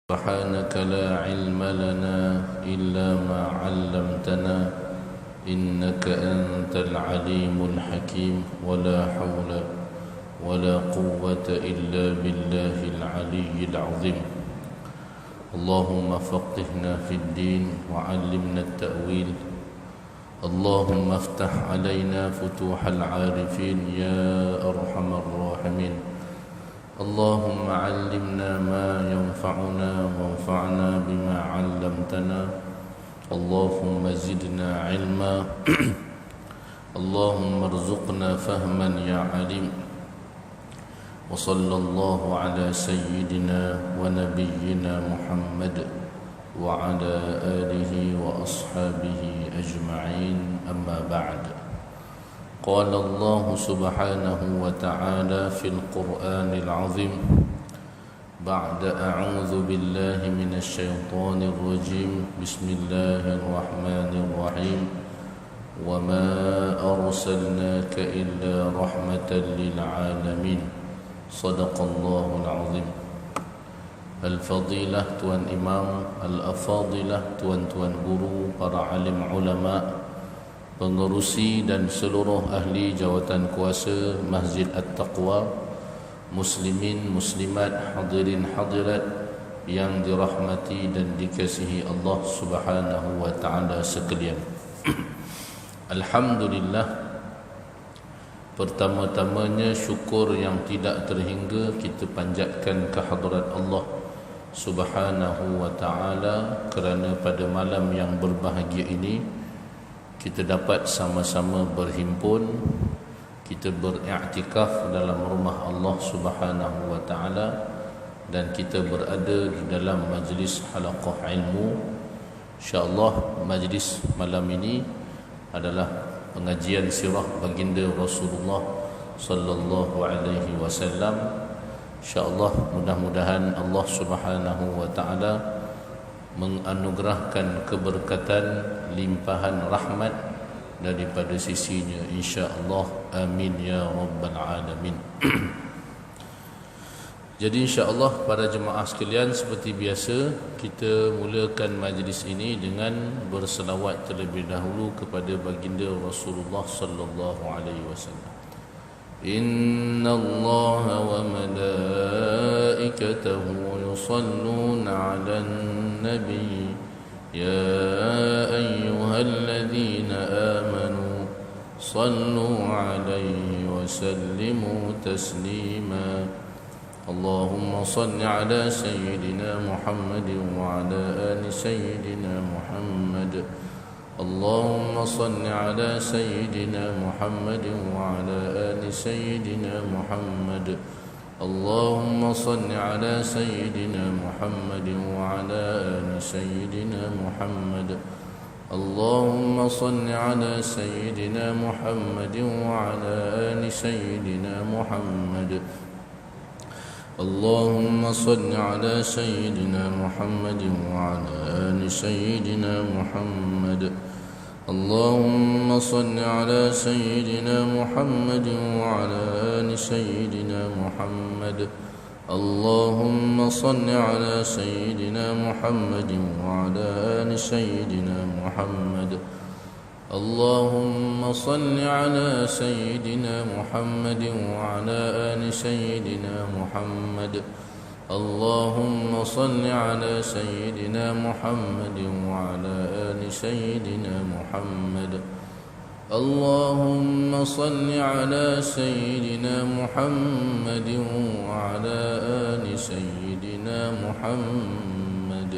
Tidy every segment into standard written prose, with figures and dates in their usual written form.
سبحانك لا علم لنا إلا ما علمتنا إنك أنت العليم الحكيم ولا حول ولا قوة إلا بالله العلي العظيم. اللهم فقهنا في الدين وعلمنا التأويل. اللهم افتح علينا فتوح العارفين يا أرحم الراحمين. اللهم علمنا ما ينفعنا وانفعنا بما علمتنا. اللهم زدنا علما. اللهم ارزقنا فهما يا عليم. وصلى الله على سيدنا ونبينا محمد وعلى آله وأصحابه أجمعين. أما بعد. قال الله سبحانه وتعالى في القرآن العظيم بعد أعوذ بالله من الشيطان الرجيم بسم الله الرحمن الرحيم وما أرسلناك إلا رحمة للعالمين. صدق الله العظيم. Al-Fadilah Tuan Imam, Al-Afadilah Tuan-tuan guru, para alim ulama, pengerusi dan seluruh ahli jawatan kuasa Masjid At-Taqwa, muslimin, muslimat, hadirin hadirat yang dirahmati dan dikasihi Allah Subhanahu wa taala sekalian. Alhamdulillah, pertama-tamanya syukur yang tidak terhingga kita panjatkan kehadrat Allah Subhanahu wa taala kerana pada malam yang berbahagia ini kita dapat sama-sama berhimpun, kita beriktikaf dalam rumah Allah Subhanahu wa taala dan kita berada di dalam majlis halaqah ilmu. Insya-Allah majlis malam ini adalah pengajian sirah baginda Rasulullah sallallahu alaihi wasallam. Insya-Allah mudah-mudahan Allah Subhanahu wa taala menganugerahkan keberkatan, limpahan rahmat daripada sisinya, insya-Allah. Amin ya rabbal alamin. Jadi insya-Allah para jemaah sekalian, seperti biasa kita mulakan majlis ini dengan berselawat terlebih dahulu kepada baginda Rasulullah sallallahu alaihi wasallam. Inna Allah wa malaikatahu yusalluna 'alan nabi ya ayyuhalladzina amanu sallu 'alaihi wa sallimu taslima. Allahumma salli 'ala sayyidina Muhammad wa 'ala ali sayyidina Muhammad. اللهم صل على سيدنا محمد وعلى آل سيدنا محمد. اللهم صل على سيدنا محمد وعلى آل سيدنا محمد. اللهم صل على سيدنا محمد وعلى آل سيدنا محمد. اللهم صل على سيدنا محمد وعلى آل سيدنا محمد. اللهم صل على سيدنا محمد وعلى آل سيدنا محمد. اللهم صل على سيدنا محمد وعلى آل سيدنا محمد. اللهم صل على سيدنا محمد وعلى آل سيدنا محمد. اللهم صل على سيدنا محمد وعلى آل سيدنا محمد. اللهم صل على سيدنا محمد وعلى آل سيدنا محمد.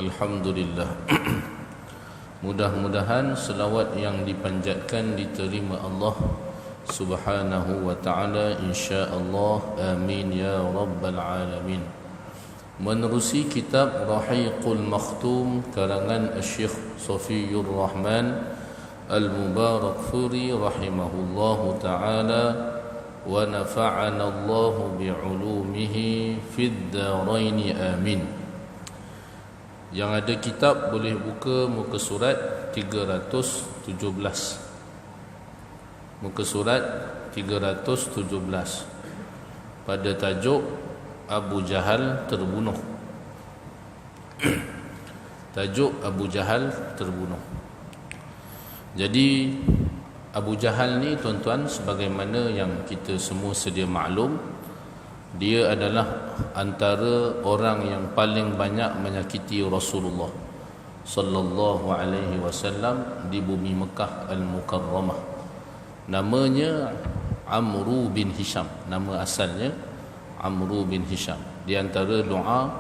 Alhamdulillah. Mudah-mudahan selawat yang dipanjatkan diterima Allah Subhanahu wa ta'ala, insya-Allah. Amin ya rabbal alamin. Menerusi kitab Rahiqul Makhtum karangan Syekh Safiyur Rahman Al-Mubarakfuri rahimahullahu ta'ala wa nafa'ana Allah bi'ulumihi fid darain amin. Yang ada kitab boleh buka muka surat 317. Muka surat 317 pada tajuk Abu Jahal terbunuh. Tajuk Abu Jahal terbunuh. Jadi Abu Jahal ni tuan-tuan, sebagaimana yang kita semua sedia maklum, dia adalah antara orang yang paling banyak menyakiti Rasulullah sallallahu alaihi wasallam di bumi Mekah Al-Mukarramah. Namanya Amru bin Hisham. Nama asalnya Amru bin Hisham. Di antara doa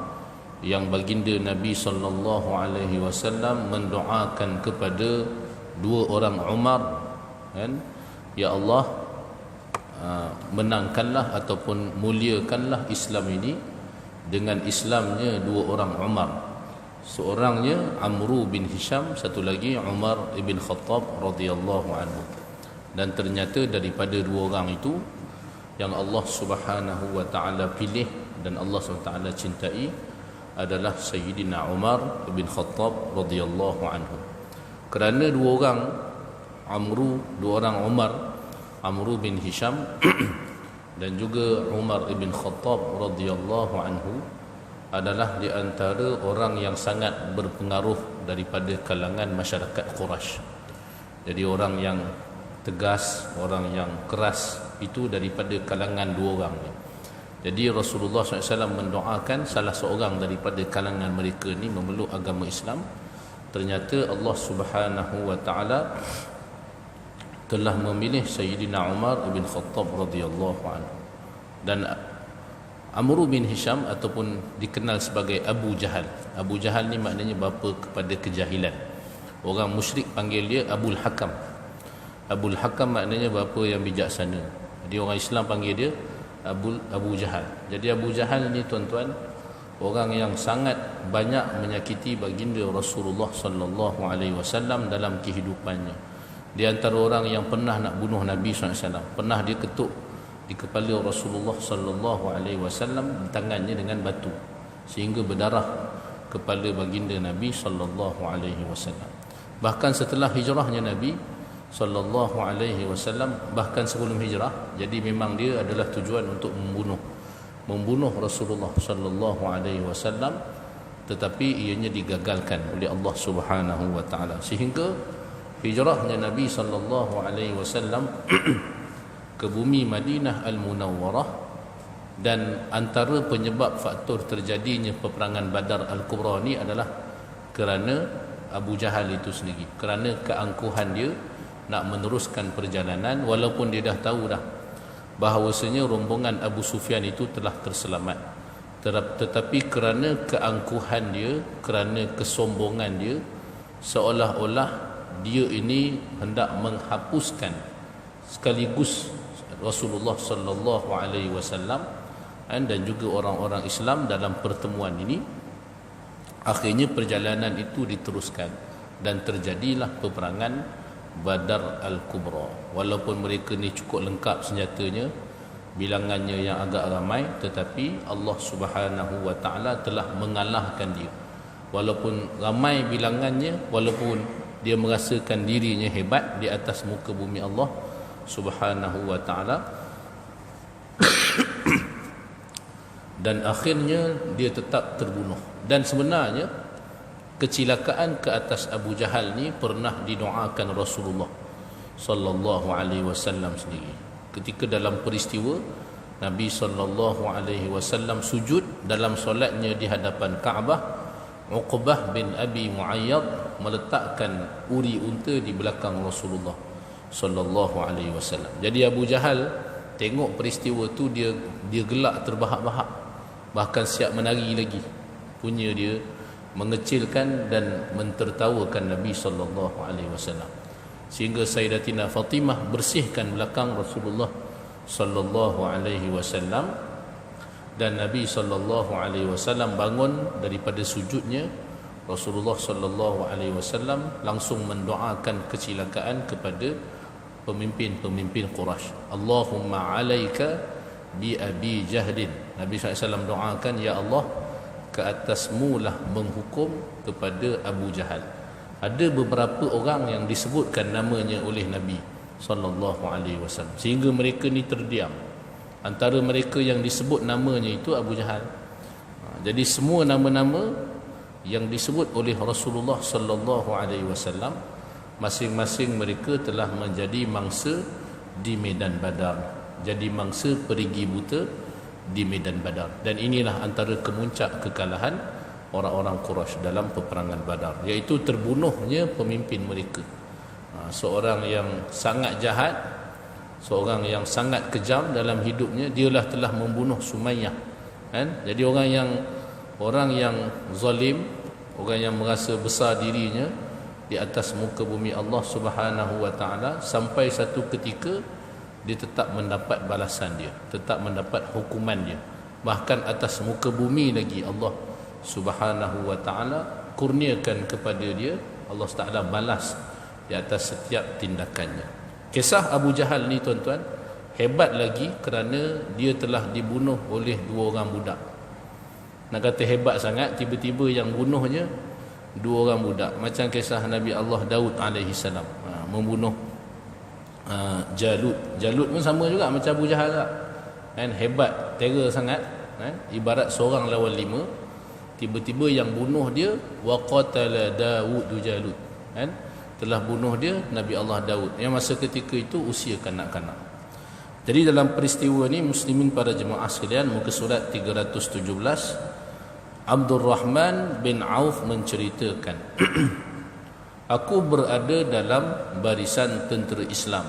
yang baginda Nabi sallallahu alaihi wasallam mendoakan kepada dua orang Umar, kan? Ya Allah, menangkanlah ataupun muliakanlah Islam ini dengan Islamnya dua orang Umar. Seorangnya Amru bin Hisham, satu lagi Umar ibn Khattab radhiyallahu anhu. Dan ternyata daripada dua orang itu yang Allah Subhanahu wa taala pilih dan Allah Subhanahu wa taala cintai adalah Sayyidina Umar ibn Khattab radhiyallahu anhu. Kerana dua orang dua orang Umar, Amru bin Hisham dan juga Umar ibn Khattab radhiyallahu anhu adalah di antara orang yang sangat berpengaruh daripada kalangan masyarakat Quraisy. Jadi orang yang tegas, orang yang keras itu daripada kalangan dua orang ni. Jadi Rasulullah SAW mendoakan salah seorang daripada kalangan mereka ni memeluk agama Islam. Ternyata Allah Subhanahu wa taala telah memilih Sayyidina Umar bin Khattab radhiyallahu anhu. Dan Amru bin Hisham ataupun dikenal sebagai Abu Jahal. Abu Jahal ni maknanya bapa kepada kejahilan. Orang musyrik panggil dia Abul Hakam. Abul Hakam maknanya bapa yang bijaksana. Jadi orang Islam panggil dia Abu Jahal. Jadi Abu Jahal ni tuan-tuan, orang yang sangat banyak menyakiti baginda Rasulullah sallallahu alaihi wasallam dalam kehidupannya. Di antara orang yang pernah nak bunuh Nabi SAW, pernah dia ketuk di kepala Rasulullah sallallahu alaihi wasallam tangannya dengan batu sehingga berdarah kepala baginda Nabi sallallahu alaihi wasallam. Bahkan setelah hijrahnya Nabi sallallahu alaihi wasallam, bahkan sebelum hijrah, jadi memang dia adalah tujuan untuk membunuh Rasulullah sallallahu alaihi wasallam, tetapi ianya digagalkan oleh Allah Subhanahu wa taala sehingga hijrahnya Nabi sallallahu alaihi wasallam ke bumi Madinah Al-Munawwarah. Dan antara penyebab faktor terjadinya peperangan Badar Al-Kubra ni adalah kerana Abu Jahal itu sendiri, kerana keangkuhan dia nak meneruskan perjalanan walaupun dia dah tahu dah bahawasanya rombongan Abu Sufyan itu telah terselamat, tetapi kerana keangkuhan dia, kerana kesombongan dia, seolah-olah dia ini hendak menghapuskan sekaligus Rasulullah sallallahu alaihi wasallam dan juga orang-orang Islam dalam pertemuan ini. Akhirnya perjalanan itu diteruskan dan terjadilah peperangan Badar Al-Kubra. Walaupun mereka ni cukup lengkap senjatanya, bilangannya yang agak ramai, tetapi Allah Subhanahu wa taala telah mengalahkan dia. Walaupun ramai bilangannya, walaupun dia merasakan dirinya hebat di atas muka bumi Allah Subhanahu wa taala, dan akhirnya dia tetap terbunuh. Dan sebenarnya kecelakaan ke atas Abu Jahal ni pernah didoakan Rasulullah sallallahu alaihi wasallam sendiri. Ketika dalam peristiwa Nabi sallallahu alaihi wasallam sujud dalam solatnya di hadapan Kaabah, Uqbah bin Abi Muayyad meletakkan uri unta di belakang Rasulullah sallallahu alaihi wasallam. Jadi Abu Jahal tengok peristiwa tu, dia gelak terbahak-bahak, bahkan siap menari lagi. Punya dia mengecilkan dan mentertawakan Nabi sallallahu alaihi wasallam, sehingga Sayyidatina Fatimah bersihkan belakang Rasulullah sallallahu alaihi wasallam, dan Nabi sallallahu alaihi wasallam bangun daripada sujudnya. Rasulullah sallallahu alaihi wasallam langsung mendoakan kecelakaan kepada pemimpin-pemimpin Quraisy. Allahumma alaika bi Abi Jahlin. Nabi SAW doakan, ya Allah, ke atasmu lah menghukum kepada Abu Jahal. Ada beberapa orang yang disebutkan namanya oleh Nabi sallallahu alaihi wasallam sehingga mereka ni terdiam. Antara mereka yang disebut namanya itu Abu Jahal. Jadi semua nama-nama yang disebut oleh Rasulullah sallallahu alaihi wasallam, masing-masing mereka telah menjadi mangsa di medan Badar, jadi mangsa perigi buta di medan Badar. Dan inilah antara kemuncak kekalahan orang-orang Quraisy dalam peperangan Badar, iaitu terbunuhnya pemimpin mereka, seorang yang sangat jahat, seorang yang sangat kejam dalam hidupnya. Dialah telah membunuh Sumayyah, kan? Jadi orang yang zalim, orang yang merasa besar dirinya di atas muka bumi Allah Subhanahu wa taala, sampai satu ketika dia tetap mendapat balasan dia, tetap mendapat hukuman dia. Bahkan atas muka bumi lagi Allah Subhanahu wa taala kurniakan kepada dia, Allah Taala balas di atas setiap tindakannya. Kisah Abu Jahal ni tuan-tuan hebat lagi kerana dia telah dibunuh oleh dua orang budak. Nak kata hebat sangat, tiba-tiba yang bunuhnya dua orang budak. Macam kisah Nabi Allah Daud alaihi salam membunuh Jalut. Jalut pun sama juga macam Abu Jahal tak? Kan, hebat, terror sangat, kan? Ibarat seorang lawan lima. Tiba-tiba yang bunuh dia wa qatala Daud Jalut, kan? Telah bunuh dia Nabi Allah Daud yang masa ketika itu usia kanak-kanak. Jadi dalam peristiwa ni, muslimin para jemaah sekalian, muka surat 317, Abdul Rahman bin Auf menceritakan, aku berada dalam barisan tentera Islam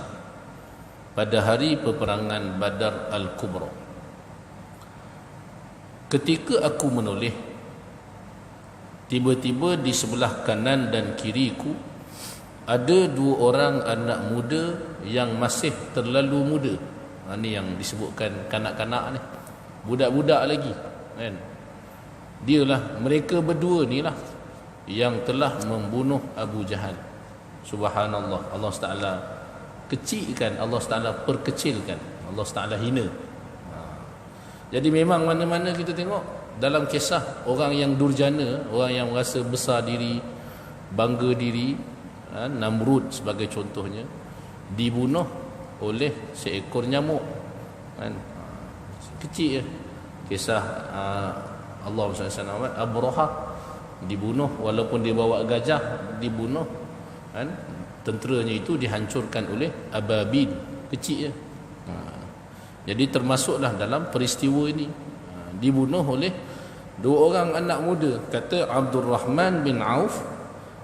pada hari peperangan Badar Al-Kubra. Ketika aku menoleh, tiba-tiba di sebelah kanan dan kiriku ada dua orang anak muda yang masih terlalu muda. Ini yang disebutkan kanak-kanak ni, budak-budak lagi, kan? Dialah, mereka berdua ni lah yang telah membunuh Abu Jahal. Subhanallah, Allah Taala kecilkan, Allah Taala perkecilkan, Allah Taala hina. Jadi memang mana-mana kita tengok dalam kisah orang yang durjana, orang yang merasa besar diri, bangga diri, Namrud sebagai contohnya, dibunuh oleh seekor nyamuk, kan? Kecil je. Kisah Allah SWT, Abraha dibunuh, walaupun dia bawa gajah dibunuh, kan? Tenteranya itu dihancurkan oleh ababil, kecil je. Jadi termasuklah dalam peristiwa ini, dibunuh oleh dua orang anak muda, kata Abdul Rahman bin Auf,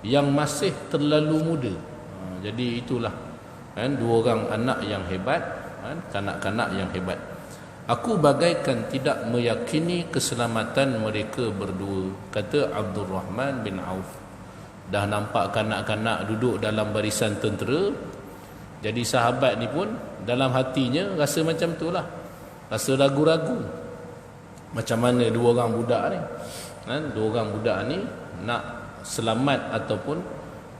yang masih terlalu muda. Jadi itulah, kan, dua orang anak yang hebat, kan, kanak-kanak yang hebat. Aku bagaikan tidak meyakini keselamatan mereka berdua, kata Abdul Rahman bin Auf. Dah nampak kanak-kanak duduk dalam barisan tentera, jadi sahabat ni pun dalam hatinya rasa macam itulah, rasa ragu-ragu macam mana dua orang budak ni, kan, dua orang budak ni nak selamat ataupun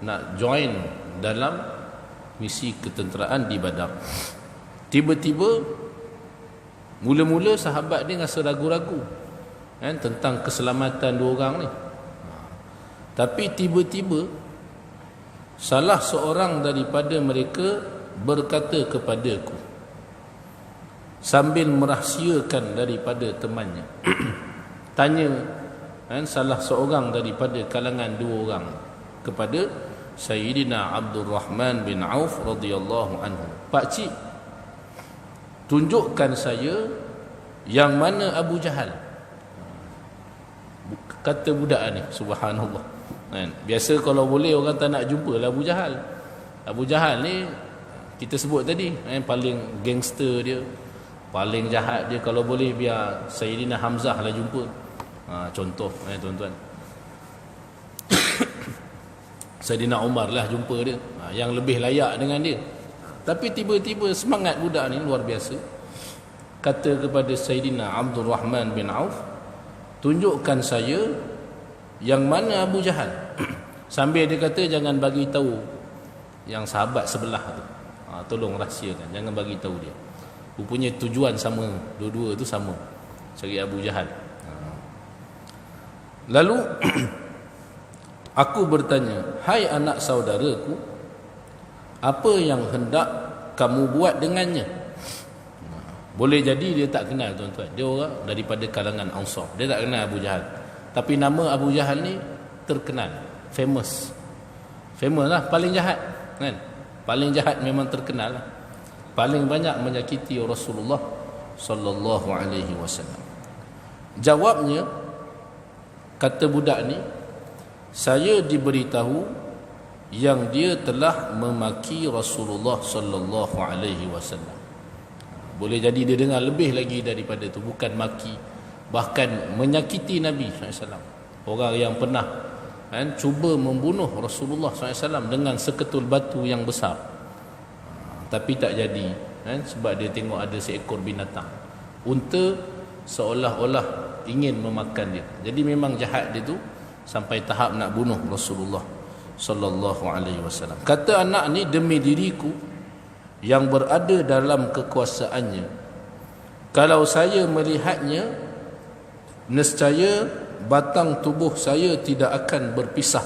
nak join dalam misi ketenteraan di Badar. Tiba-tiba mula-mula sahabat dia rasa ragu-ragu, kan, tentang keselamatan dua orang ni. Tapi tiba-tiba salah seorang daripada mereka berkata kepadaku sambil merahsiakan daripada temannya. Tanya, kan, salah seorang daripada kalangan dua orang kepada Sayyidina Abdul Rahman bin Auf radhiyallahu anhu, Pak Cik, tunjukkan saya yang mana Abu Jahal. Kata budak ni, subhanallah, kan? Biasa kalau boleh orang tak nak jumpa lah Abu Jahal. Abu Jahal ni kita sebut tadi, paling gangster dia, paling jahat dia. Kalau boleh biar Sayyidina Hamzah lah jumpa. Contoh, tuan-tuan, Sayyidina Umar lah jumpa dia, yang lebih layak dengan dia. Tapi tiba-tiba semangat budak ni luar biasa. Kata kepada Sayyidina Abdul Rahman bin Auf, tunjukkan saya yang mana Abu Jahal. Sambil dia kata jangan bagi tahu yang sahabat sebelah tu. Tolong rahsiakan, jangan bagi tahu dia. Rupanya tujuan sama, dua-dua tu sama, cari Abu Jahal. Lalu aku bertanya, hai anak saudaraku, apa yang hendak kamu buat dengannya? Boleh jadi dia tak kenal, tuan-tuan. Dia orang daripada kalangan Ansar, dia tak kenal Abu Jahal. Tapi nama Abu Jahal ni terkenal, famous lah, paling jahat kan, paling jahat memang terkenal lah. Paling banyak menyakiti Rasulullah sallallahu alaihi wasallam. Jawabnya, kata budak ni, saya diberitahu yang dia telah memaki Rasulullah sallallahu alaihi wasallam. Boleh jadi dia dengar lebih lagi daripada itu, bukan maki, bahkan menyakiti Nabi SAW. Orang yang pernah cuba membunuh Rasulullah SAW dengan seketul batu yang besar, tapi tak jadi sebab dia tengok ada seekor binatang unta, seolah-olah ingin memakan dia. Jadi memang jahat dia tu sampai tahap nak bunuh Rasulullah sallallahu alaihi wasallam. Kata anak ni, demi diriku yang berada dalam kekuasaannya, kalau saya melihatnya, nescaya batang tubuh saya tidak akan berpisah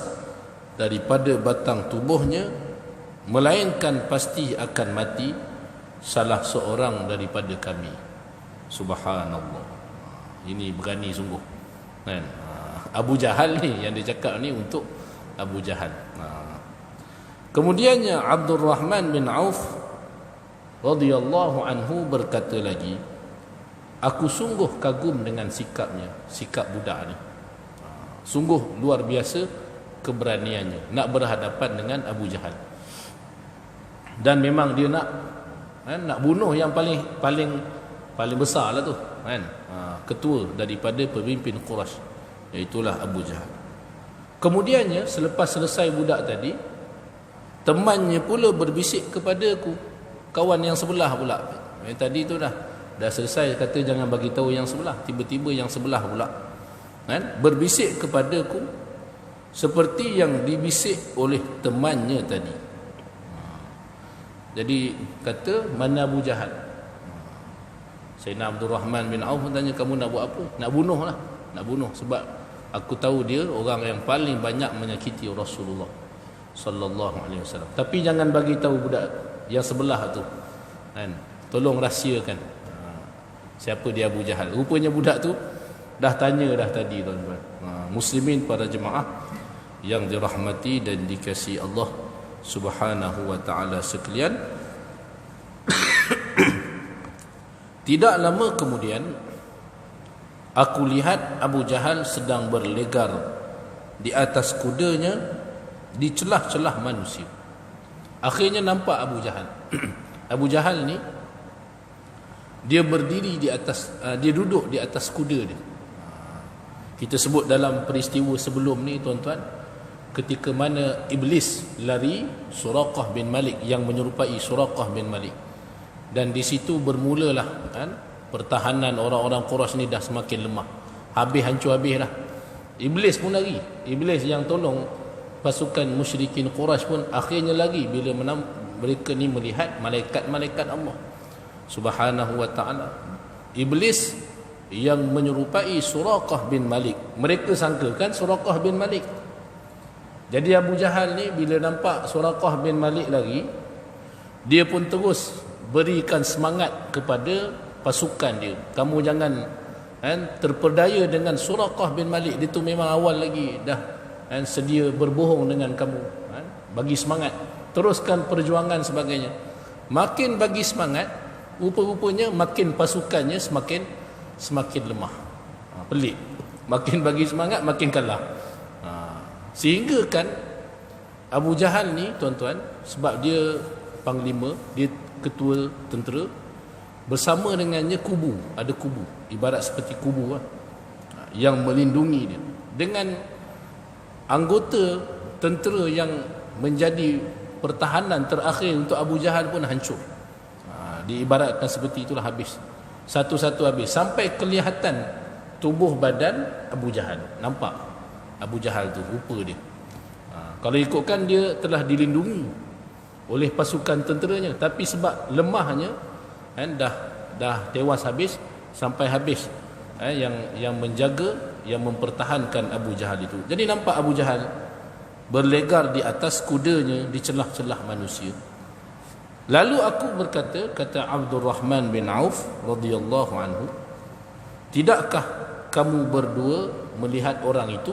daripada batang tubuhnya, melainkan pasti akan mati salah seorang daripada kami. Subhanallah. Ini berani sungguh kan? Abu Jahal ni, yang dia cakap ni untuk Abu Jahal. Kemudiannya Abdul Rahman bin Auf radhiyallahu anhu berkata lagi, aku sungguh kagum dengan sikapnya, sikap budak ni. Sungguh luar biasa keberaniannya nak berhadapan dengan Abu Jahal. Dan memang dia nak bunuh yang paling besar lah tu kan, ketua daripada pemimpin Quraisy, iaitulah Abu Jahal. Kemudiannya selepas selesai budak tadi, temannya pula berbisik kepada aku, kawan yang sebelah pula. Tadi tu dah selesai, kata jangan bagi tahu yang sebelah, tiba-tiba yang sebelah pula kan berbisik kepadaku seperti yang dibisik oleh temannya tadi. Jadi kata, mana Abu Jahal? Sayyidina Abdul Rahman bin Auf tanya, kamu nak buat apa? Nak bunuh lah, nak bunuh, sebab aku tahu dia orang yang paling banyak menyakiti Rasulullah sallallahu alaihi wasallam. Tapi jangan bagi tahu budak yang sebelah tu kan, tolong rahsiakan siapa dia Abu Jahal. Rupanya budak tu dah tanya dah tadi, tuan-tuan. Muslimin, para jemaah yang dirahmati dan dikasihi Allah Subhanahu wa taala sekalian. Tidak lama kemudian aku lihat Abu Jahal sedang berlegar di atas kudanya di celah-celah manusia. Akhirnya nampak Abu Jahal. Abu Jahal ni dia berdiri di atas, dia duduk di atas kuda dia. Kita sebut dalam peristiwa sebelum ni, tuan-tuan, ketika mana iblis lari Suraqah bin Malik, yang menyerupai Suraqah bin Malik, dan di situ bermulalah kan, pertahanan orang-orang Quraisy ni dah semakin lemah, habis, hancur habis dah. Iblis pun lari, iblis yang tolong pasukan musyrikin Quraisy pun akhirnya lari bila mereka ni melihat malaikat-malaikat Allah Subhanahu wa ta'ala. Iblis yang menyerupai Suraqah bin Malik, mereka sangkakan Suraqah bin Malik. Jadi Abu Jahal ni bila nampak Suraqah bin Malik lari, dia pun terus berikan semangat kepada pasukan dia. Kamu jangan terperdaya dengan Suraqah bin Malik, dia tu memang awal lagi dah sedia berbohong dengan kamu. Bagi semangat, teruskan perjuangan sebagainya. Makin bagi semangat, rupa-rupanya makin pasukannya semakin lemah. Pelik, makin bagi semangat makin kalah. Sehingga kan Abu Jahal ni, tuan-tuan, sebab dia panglima, dia ketua tentera, bersama dengannya kubu, ada kubu, ibarat seperti kubu yang melindungi dia. Dengan anggota tentera yang menjadi pertahanan terakhir untuk Abu Jahal pun hancur. Diibaratkan seperti itulah, habis. Satu-satu habis, sampai kelihatan tubuh badan Abu Jahal. Nampak Abu Jahal tu, rupa dia. Kalau ikutkan dia telah dilindungi oleh pasukan tenteranya, tapi sebab lemahnya dah tewas habis, sampai habis yang menjaga, yang mempertahankan Abu Jahal itu. Jadi nampak Abu Jahal berlegar di atas kudanya di celah-celah manusia. Lalu aku berkata, kata Abdul Rahman bin Auf radhiyallahu anhu, tidakkah kamu berdua melihat orang itu?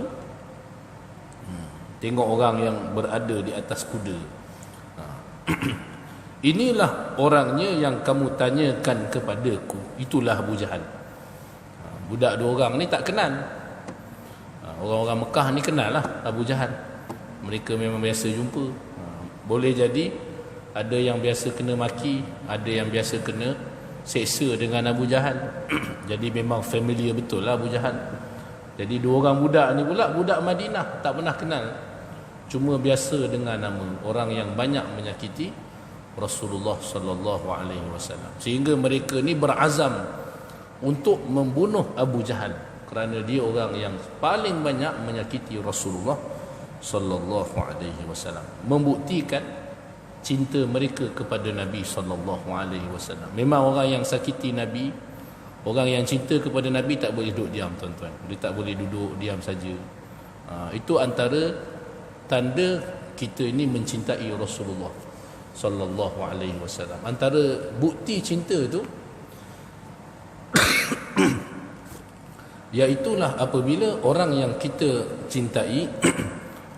Tengok orang yang berada di atas kuda. Inilah orangnya yang kamu tanyakan kepadaku. Itulah Abu Jahal. Budak dua orang ni tak kenal. Orang-orang Mekah ni kenal lah Abu Jahal. Mereka memang biasa jumpa. Boleh jadi ada yang biasa kena maki, ada yang biasa kena seksa dengan Abu Jahal. Jadi memang familiar betul lah Abu Jahal. Jadi dua orang budak ni pula budak Madinah, tak pernah kenal. Cuma biasa dengan nama orang yang banyak menyakiti Rasulullah sallallahu alaihi wasallam. Sehingga mereka ni berazam untuk membunuh Abu Jahal kerana dia orang yang paling banyak menyakiti Rasulullah sallallahu alaihi wasallam. Membuktikan cinta mereka kepada Nabi sallallahu alaihi wasallam. Memang orang yang sakiti Nabi, orang yang cinta kepada Nabi tak boleh duduk diam, tuan-tuan. Dia tak boleh duduk diam saja. Itu antara tanda kita ini mencintai Rasulullah sallallahu alaihi wasallam. Antara bukti cinta tu iaitulah apabila orang yang kita cintai,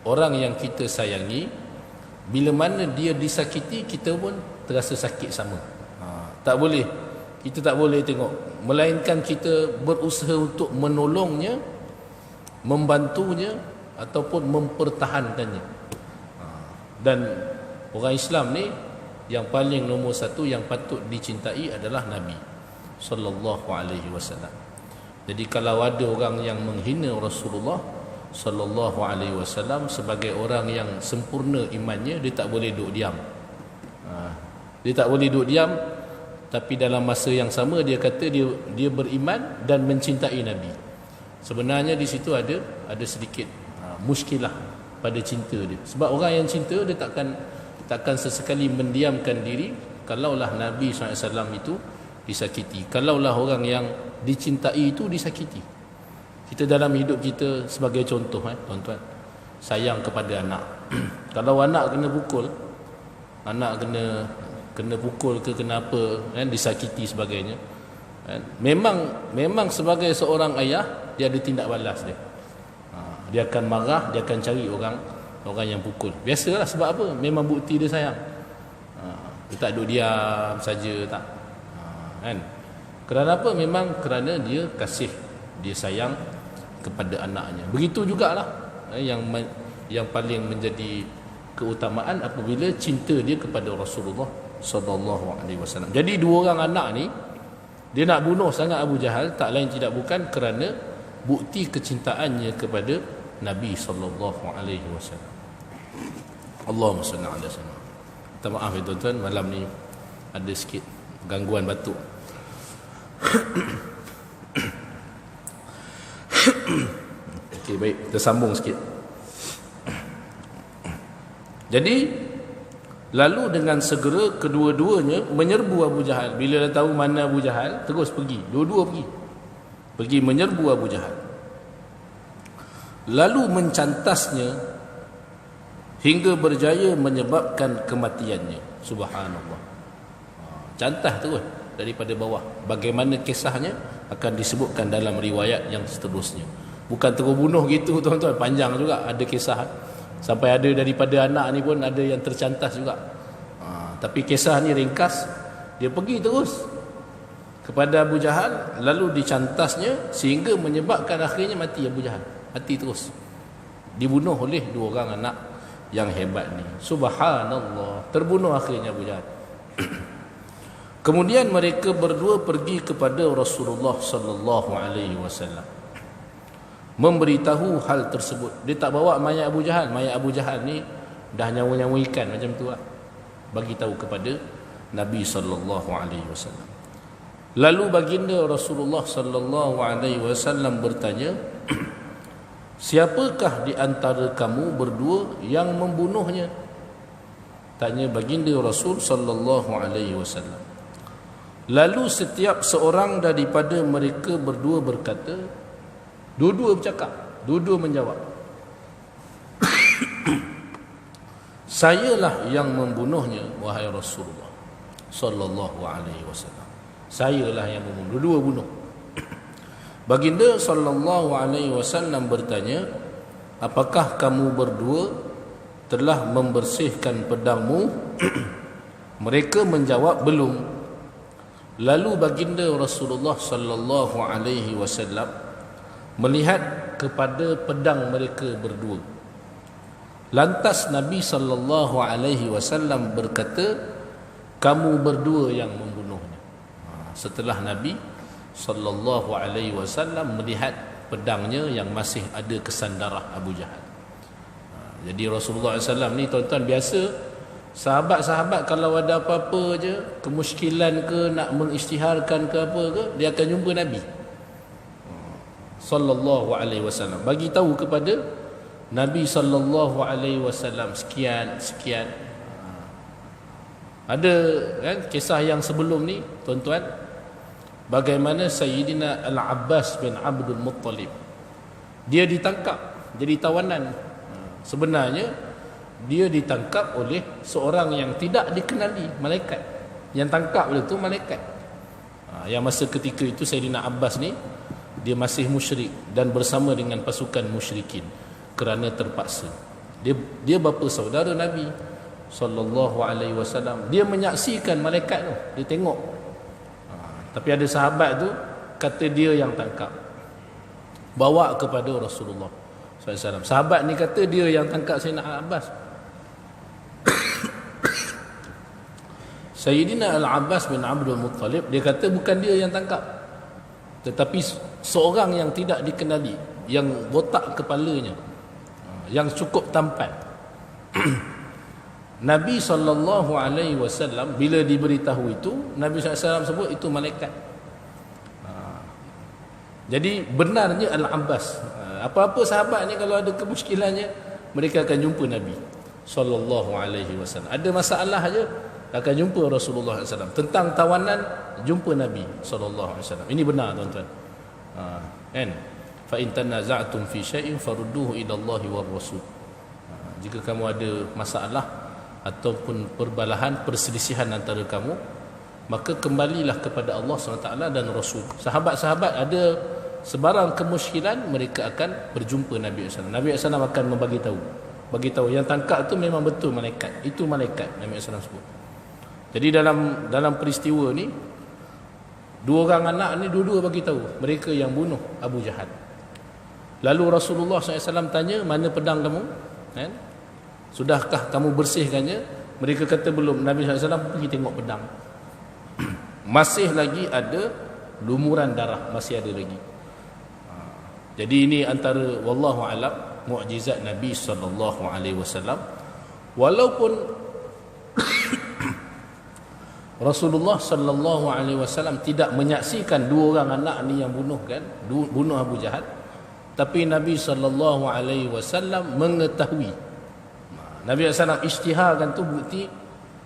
orang yang kita sayangi, bila mana dia disakiti, kita pun terasa sakit sama. Tak boleh, kita tak boleh tengok, melainkan kita berusaha untuk menolongnya, membantunya ataupun mempertahankannya. Dan orang Islam ni yang paling nombor satu yang patut dicintai adalah Nabi sallallahu alaihi wasallam. Jadi kalau ada orang yang menghina Rasulullah sallallahu alaihi wasallam sebagai orang yang sempurna imannya, dia tak boleh duduk diam. Dia tak boleh duduk diam, tapi dalam masa yang sama dia kata dia beriman dan mencintai Nabi. Sebenarnya di situ ada sedikit muskilah pada cinta dia. Sebab orang yang cinta dia takkan sesekali mendiamkan diri kalaulah Nabi SAW itu disakiti, kalaulah orang yang dicintai itu disakiti. Kita dalam hidup kita sebagai contoh, tuan-tuan, sayang kepada anak. Kalau anak kena pukul, anak kena pukul ke kena apa, disakiti sebagainya, memang sebagai seorang ayah dia ada tindak balas dia. Dia akan marah, dia akan cari orang yang pukul. Biasalah, sebab apa? Memang bukti dia sayang. Dia tak duduk diam saja, tak. Kerana apa? Memang kerana dia kasih, dia sayang kepada anaknya. Begitu jugalah yang paling menjadi keutamaan apabila cinta dia kepada Rasulullah sallallahu alaihi wasallam. Jadi dua orang anak ni dia nak bunuh sangat Abu Jahal, tak lain tidak bukan kerana bukti kecintaannya kepada Nabi sallallahu alaihi wasallam. Allahumma salli ala sayyidina. Minta maaf ya tuan-tuan, malam ni ada sikit gangguan batuk. Okey, baik, kita sambung sikit. Jadi lalu dengan segera kedua-duanya menyerbu Abu Jahal. Bila dah tahu mana Abu Jahal, terus pergi, dua-dua pergi menyerbu Abu Jahal, lalu mencantasnya hingga berjaya menyebabkan kematiannya. Subhanallah. Cantas terus daripada bawah. Bagaimana kisahnya akan disebutkan dalam riwayat yang seterusnya. Bukan terus bunuh gitu, tuan-tuan, panjang juga, ada kisah. Sampai ada daripada anak ni pun ada yang tercantas juga. Tapi kisah ni ringkas. Dia pergi terus kepada Abu Jahal, lalu dicantasnya sehingga menyebabkan akhirnya mati Abu Jahal. Mati terus, dibunuh oleh dua orang anak yang hebat ni. Subhanallah, terbunuh akhirnya Abu Jahal. Kemudian mereka berdua pergi kepada Rasulullah sallallahu alaihi wasallam, memberitahu hal tersebut. Dia tak bawa mayat Abu Jahal. Mayat Abu Jahal ni dah nyawa-nyawa ikan macam tu lah. Bagi tahu kepada Nabi sallallahu alaihi wasallam. Lalu baginda Rasulullah sallallahu alaihi wasallam bertanya, siapakah di antara kamu berdua yang membunuhnya? Tanya baginda Rasul sallallahu alaihi wasallam. Lalu setiap seorang daripada mereka berdua berkata, dua-dua bercakap, dua-dua menjawab, sayalah yang membunuhnya wahai Rasulullah sallallahu alaihi wasallam. Sayalah yang membunuh. Dua-dua bunuh. Baginda sallallahu alaihi wasallam bertanya, apakah kamu berdua telah membersihkan pedangmu? Mereka menjawab, belum. Lalu baginda Rasulullah sallallahu alaihi wasallam melihat kepada pedang mereka berdua. Lantas Nabi sallallahu alaihi wasallam berkata, kamu berdua yang membunuhnya. Setelah Nabi sallallahu alaihi wasallam melihat pedangnya yang masih ada kesan darah Abu Jahal. Jadi Rasulullah SAW ni tuan-tuan, biasa sahabat-sahabat kalau ada apa-apa je, kemusykilan ke, nak mengisytiharkan ke apa ke, dia akan jumpa Nabi sallallahu alaihi wasallam, bagi tahu kepada Nabi sallallahu alaihi wasallam sekian. Ada kan kisah yang sebelum ni tuan-tuan, bagaimana Sayyidina Al-Abbas bin Abdul Muttalib, dia ditangkap jadi tawanan. Sebenarnya dia ditangkap oleh seorang yang tidak dikenali, malaikat. Yang tangkap dia tu malaikat. Yang masa ketika itu Sayyidina Abbas ni dia masih musyrik dan bersama dengan pasukan musyrikin kerana terpaksa. Dia bapa saudara Nabi sallallahu alaihi wasallam. Dia menyaksikan malaikat tu, dia tengok. Tapi ada sahabat tu kata dia yang tangkap, bawa kepada Rasulullah SAW. Sahabat ni kata dia yang tangkap Sayyidina Abbas. Sayyidina Al-Abbas bin Abdul Muttalib, dia kata bukan dia yang tangkap, tetapi seorang yang tidak dikenali, yang botak kepalanya, yang cukup tampan. Nabi SAW bila diberitahu itu, Nabi SAW sebut itu malaikat. Jadi benarnya Al-Abbas, apa-apa sahabat ni kalau ada kemusykilannya, mereka akan jumpa Nabi SAW. Ada masalah aja akan jumpa Rasulullah SAW. Tentang tawanan, jumpa Nabi SAW. Ini benar tuan-tuan. Kan? Fa in tanaza'tum fi syai'in farudduhu ila Allah war Rasul. Jika kamu ada masalah ataupun perbalahan, perselisihan antara kamu, maka kembalilah kepada Allah SWT dan Rasul. Sahabat-sahabat ada sebarang kemusykilan, mereka akan berjumpa Nabi SAW. Nabi SAW akan bagi tahu yang tangkap tu memang betul malaikat. Itu malaikat, Nabi SAW sebut. Jadi dalam peristiwa ni, dua orang anak ni dua-dua bagi tahu mereka yang bunuh Abu Jahal. Lalu Rasulullah SAW tanya, mana pedang kamu? Kan? Sudahkah kamu bersihkannya? Mereka kata belum. Nabi SAW pergi tengok pedang. Masih lagi ada lumuran darah, masih ada lagi. Jadi ini antara wallahu alam mukjizat Nabi sallallahu alaihi wasallam. Walaupun Rasulullah sallallahu alaihi wasallam tidak menyaksikan dua orang anak ni yang bunuh Abu Jahal, tapi Nabi sallallahu alaihi wasallam mengetahui. Nabi sallallahu isytiharkan tu bukti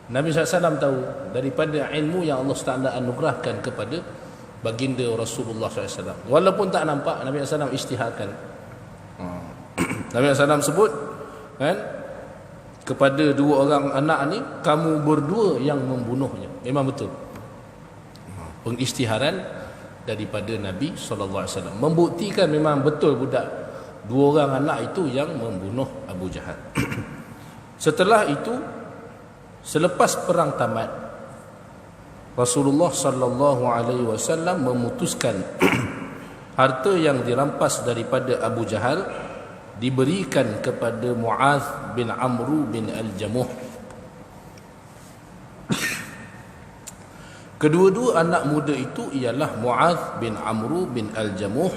Nabi SAW tahu daripada ilmu yang Allah Taala anugerahkan kepada baginda Rasulullah SAW. Walaupun tak nampak, Nabi SAW isytiharkan. Nabi SAW sebut kan, kepada dua orang anak ni, kamu berdua yang membunuhnya. Memang betul. Pengisytiharan daripada Nabi SAW membuktikan memang betul budak dua orang anak itu yang membunuh Abu Jahal. Setelah itu, selepas perang tamat, Rasulullah sallallahu alaihi wasallam memutuskan harta yang dirampas daripada Abu Jahal diberikan kepada Mu'adh bin Amru bin Al-Jamuh. Kedua-dua anak muda itu ialah Mu'adh bin Amru bin Al-Jamuh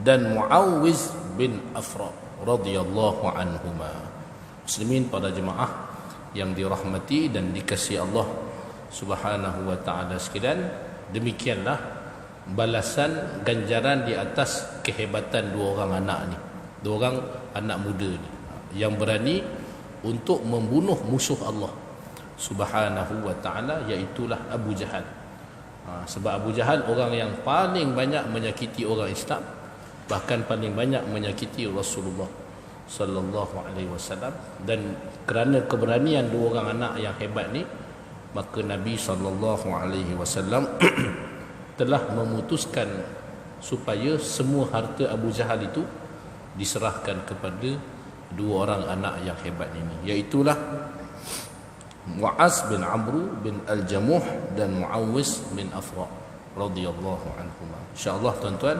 dan Mu'awiz bin Afra radhiyallahu anhuma. Muslimin, para jemaah yang dirahmati dan dikasihi Allah Subhanahu wa ta'ala sekalian, demikianlah balasan ganjaran di atas kehebatan dua orang anak ni, dua orang anak muda ni yang berani untuk membunuh musuh Allah Subhanahu wa ta'ala, iaitulah Abu Jahal. Sebab Abu Jahal orang yang paling banyak menyakiti orang Islam, bahkan paling banyak menyakiti Rasulullah sallallahu alaihi wasallam. Dan kerana keberanian dua orang anak yang hebat ni, maka Nabi sallallahu alaihi wasallam telah memutuskan supaya semua harta Abu Jahal itu diserahkan kepada dua orang anak yang hebat ini, iaitulah Mu'az bin Amru bin Al-Jamuh dan Muawwiz bin Afra radhiyallahu anhuma. Insya-Allah tuan-tuan,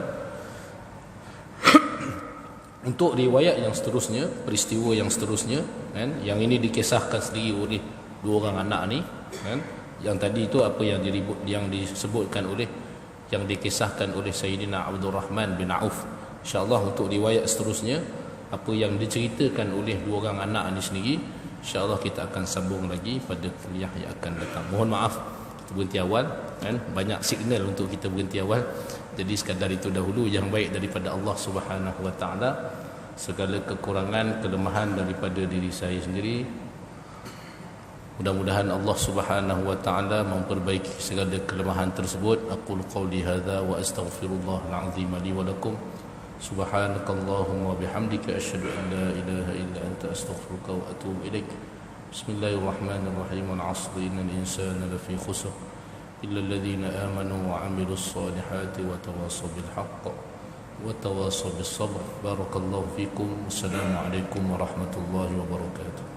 untuk riwayat yang seterusnya, peristiwa yang seterusnya kan, yang ini dikisahkan sendiri oleh dua orang anak ni kan, yang tadi itu apa yang disebutkan oleh, yang dikisahkan oleh Sayyidina Abdul Rahman bin Auf. Insya-Allah untuk riwayat seterusnya, apa yang diceritakan oleh dua orang anak ini sendiri, insya-Allah kita akan sambung lagi pada kuliah yang akan datang. Mohon maaf kita berhenti awal kan, banyak signal untuk kita berhenti awal. Jadi sekadar itu dahulu, yang baik daripada Allah Subhanahu wa taala, segala kekurangan, kelemahan daripada diri saya sendiri. Mudah-mudahan Allah Subhanahu wa taala memperbaiki segala kelemahan tersebut. Aqul qawli hadza wa astaghfirullahal azim li wa lakum. Subhanakallahumma bihamdika asyhadu an la ilaha illa anta astaghfiruka wa atubu ilaik. Bismillahirrahmanirrahim. Wal 'asri innal insana lafi khusr illa alladhina amanu wa 'amilus solihati wa tawassaw bil haqq wa tawassaw bis sabr. Barakallahu fikum. Assalamu alaikum warahmatullahi wabarakatuh.